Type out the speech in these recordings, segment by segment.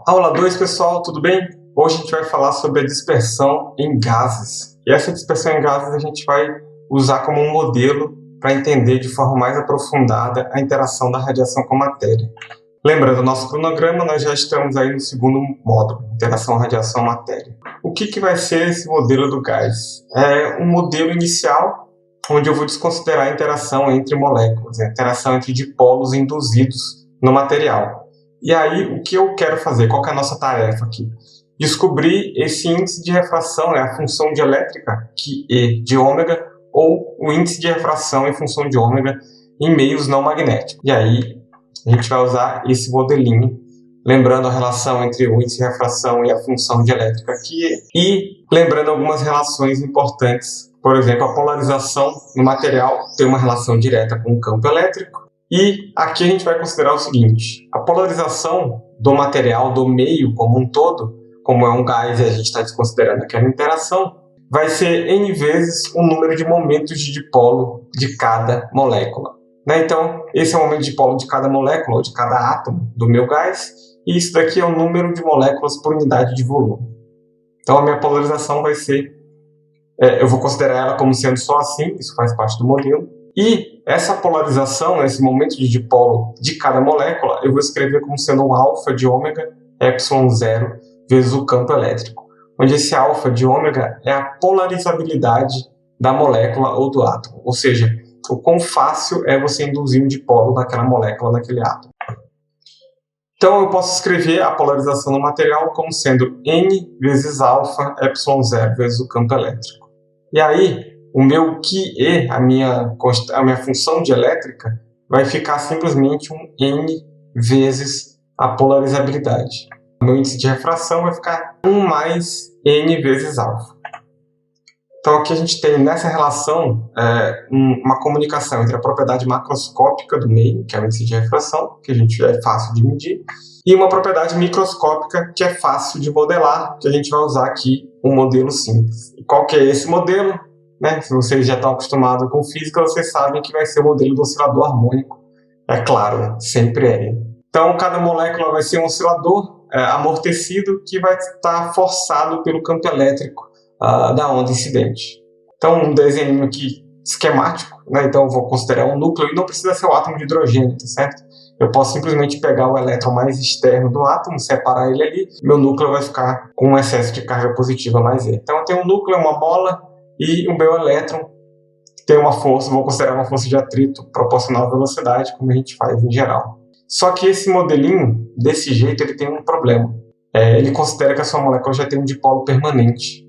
Aula 2, pessoal, tudo bem? Hoje a gente vai falar sobre a dispersão em gases. E essa dispersão em gases a gente vai usar como um modelo para entender de forma mais aprofundada a interação da radiação com a matéria. Lembrando, nosso cronograma, nós já estamos aí no segundo módulo, interação radiação-matéria. O que vai ser esse modelo do gás? É um modelo inicial onde eu vou desconsiderar a interação entre moléculas, a interação entre dipolos induzidos no material. E aí, o que eu quero fazer? Qual que é a nossa tarefa aqui? Descobrir esse índice de refração, a função dielétrica, que E de ômega, ou o índice de refração em função de ômega em meios não magnéticos. E aí, a gente vai usar esse modelinho, lembrando a relação entre o índice de refração e a função dielétrica aqui, e lembrando algumas relações importantes. Por exemplo, a polarização no material tem uma relação direta com o campo elétrico. E aqui a gente vai considerar o seguinte: a polarização do material, do meio como um todo, como é um gás e a gente está desconsiderando aquela interação, vai ser N vezes o número de momentos de dipolo de cada molécula. Então, esse é o momento de dipolo de cada molécula, ou de cada átomo do meu gás, e isso daqui é o número de moléculas por unidade de volume. Então, a minha polarização vai ser, eu vou considerar ela como sendo só assim, isso faz parte do modelo. E essa polarização, esse momento de dipolo de cada molécula, eu vou escrever como sendo um alfa de ômega epsilon zero vezes o campo elétrico, onde esse alfa de ômega é a polarizabilidade da molécula ou do átomo, ou seja, o quão fácil é você induzir um dipolo naquela molécula, naquele átomo. Então eu posso escrever a polarização no material como sendo N vezes alfa epsilon zero vezes o campo elétrico. E aí, o meu QE, a minha função dielétrica, vai ficar simplesmente um N vezes a polarizabilidade. O meu índice de refração vai ficar 1 mais N vezes alfa. Então aqui a gente tem nessa relação uma comunicação entre a propriedade macroscópica do meio, que é o índice de refração, que a gente é fácil de medir, e uma propriedade microscópica que é fácil de modelar, que a gente vai usar aqui um modelo simples. E qual que é esse modelo? Se vocês já estão acostumados com física, vocês sabem que vai ser o modelo do oscilador harmônico. É claro, sempre é. Então, cada molécula vai ser um oscilador amortecido que vai estar forçado pelo campo elétrico da onda incidente. Então, um desenho aqui esquemático, então eu vou considerar um núcleo, e não precisa ser o átomo de hidrogênio, tá certo? Eu posso simplesmente pegar o elétron mais externo do átomo, separar ele ali, meu núcleo vai ficar com um excesso de carga positiva mais E. Então, eu tenho um núcleo, uma bola, e o meu elétron tem uma força, vou considerar uma força de atrito proporcional à velocidade, como a gente faz em geral. Só que esse modelinho, desse jeito, ele tem um problema. Ele considera que a sua molécula já tem um dipolo permanente.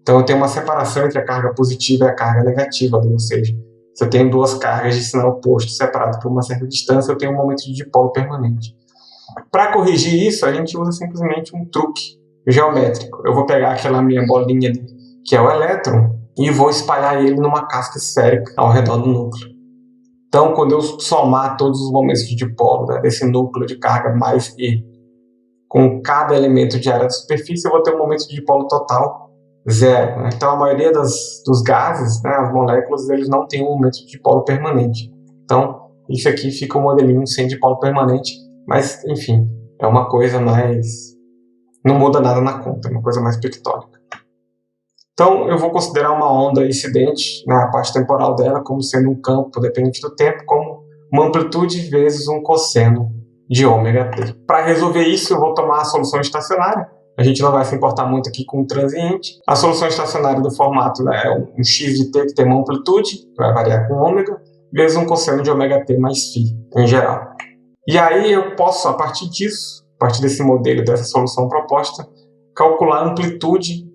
Então eu tenho uma separação entre a carga positiva e a carga negativa, ou seja, se eu tenho duas cargas de sinal oposto separadas por uma certa distância, eu tenho um momento de dipolo permanente. Para corrigir isso, a gente usa simplesmente um truque geométrico. Eu vou pegar aquela minha bolinha ali, que é o elétron, e vou espalhar ele numa casca esférica ao redor do núcleo. Então, quando eu somar todos os momentos de dipolo desse núcleo de carga mais E com cada elemento de área de superfície, eu vou ter um momento de dipolo total zero. Então, a maioria dos gases, as moléculas, eles não têm um momento de dipolo permanente. Então, isso aqui fica um modelinho sem dipolo permanente, mas, enfim, é uma coisa mais... não muda nada na conta, é uma coisa mais pictórica. Então, eu vou considerar uma onda incidente, na parte temporal dela, como sendo um campo dependente do tempo, como uma amplitude vezes um cosseno de ômega t. Para resolver isso, eu vou tomar a solução estacionária. A gente não vai se importar muito aqui com o transiente. A solução estacionária do formato é um x de t que tem uma amplitude, que vai variar com ômega, vezes um cosseno de ômega t mais φ, em geral. E aí eu posso, a partir disso, a partir desse modelo, dessa solução proposta, calcular a amplitude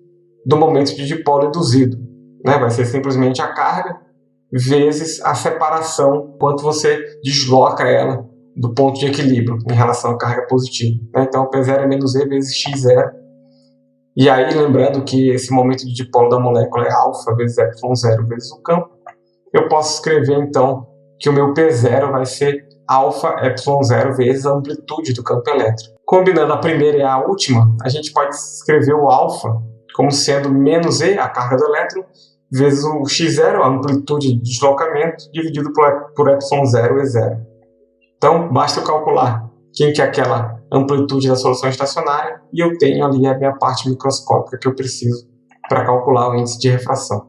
do momento de dipolo induzido. Vai ser simplesmente a carga vezes a separação, quanto você desloca ela do ponto de equilíbrio em relação à carga positiva. Então, P0 é menos E vezes X0. E aí, lembrando que esse momento de dipolo da molécula é alfa vezes epsilon zero vezes o campo, eu posso escrever, então, que o meu P0 vai ser alfa epsilon zero vezes a amplitude do campo elétrico. Combinando a primeira e a última, a gente pode escrever o alfa como sendo menos E, a carga do elétron, vezes o x0, a amplitude de deslocamento, dividido por epsilon zero E0. Então, basta eu calcular quem que é aquela amplitude da solução estacionária e eu tenho ali a minha parte microscópica que eu preciso para calcular o índice de refração.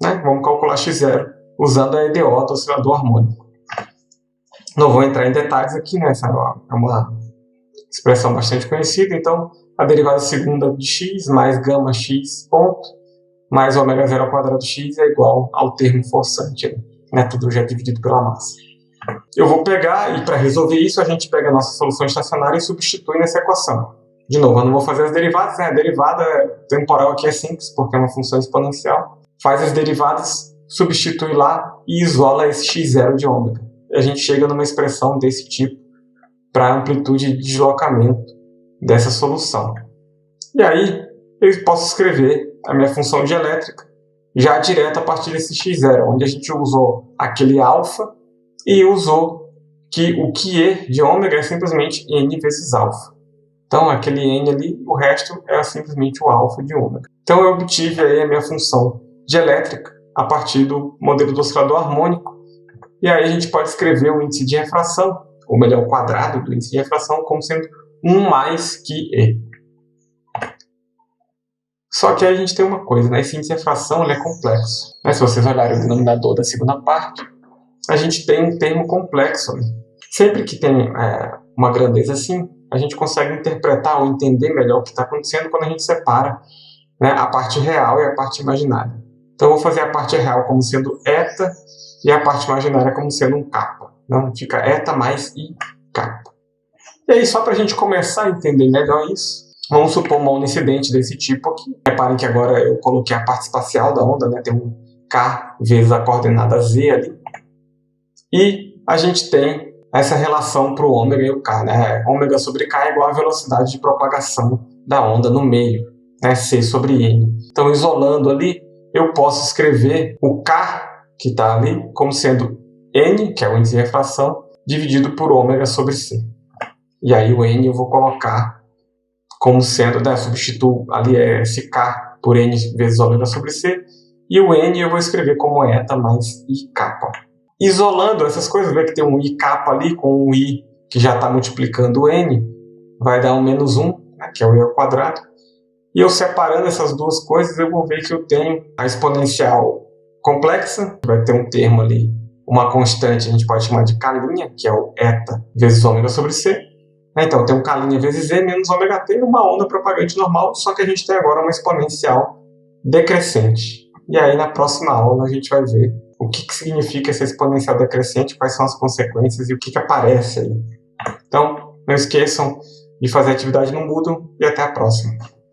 Né? Vamos calcular x0 usando a EDO do oscilador harmônico. Não vou entrar em detalhes aqui, né? Essa é uma expressão bastante conhecida, então a derivada segunda de x mais gama x ponto mais ômega 0 ao quadrado x é igual ao termo forçante, né? Tudo já dividido pela massa. Eu vou pegar, e para resolver isso, a gente pega a nossa solução estacionária e substitui nessa equação. De novo, eu não vou fazer as derivadas, né? A derivada temporal aqui é simples, porque é uma função exponencial. Faz as derivadas, substitui lá e isola esse x0 de ômega. E a gente chega numa expressão desse tipo para a amplitude de deslocamento dessa solução. E aí, eu posso escrever a minha função de elétrica já direto a partir desse x0, onde a gente usou aquele alfa e usou que o QE de ômega é simplesmente n vezes alfa. Então, aquele n ali, o resto é simplesmente o alfa de ômega. Então, eu obtive aí a minha função de elétrica a partir do modelo do oscilador harmônico. E aí a gente pode escrever o índice de refração, ou melhor, o quadrado do índice de refração, como sendo 1 mais QE. Só que aí a gente tem uma coisa, né? Esse índice de refração ele é complexo. Né? Se vocês olharem o denominador da segunda parte, a gente tem um termo complexo. Né? Sempre que tem uma grandeza assim, a gente consegue interpretar ou entender melhor o que está acontecendo quando a gente separa, né, a parte real e a parte imaginária. Então eu vou fazer a parte real como sendo eta e a parte imaginária como sendo um kappa. Então fica eta mais i kappa. E aí, só para a gente começar a entender melhor isso, vamos supor uma onda incidente desse tipo aqui. Reparem que agora eu coloquei a parte espacial da onda, né? Tem um k vezes a coordenada z ali. E a gente tem essa relação para o ômega e o k, né? Ômega sobre k é igual à velocidade de propagação da onda no meio, né? C sobre n. Então, isolando ali, eu posso escrever o k que está ali como sendo n, que é o índice de refração, dividido por ômega sobre c. E aí o n eu vou colocar como sendo, né, substituo ali esse k por n vezes ômega sobre c, e o n eu vou escrever como eta mais i kappa. Isolando essas coisas, vê que tem um i kappa ali com um i que já está multiplicando o n, vai dar um menos 1, né, que é o i ao quadrado. E eu separando essas duas coisas, eu vou ver que eu tenho a exponencial complexa, vai ter um termo ali, uma constante, a gente pode chamar de k', que é o eta vezes ômega sobre c. Então, tem um k' vezes z menos ômega t, uma onda propagante normal, só que a gente tem agora uma exponencial decrescente. E aí, na próxima aula, a gente vai ver o que significa essa exponencial decrescente, quais são as consequências e o que aparece aí. Então, não esqueçam de fazer atividade no Moodle e até a próxima.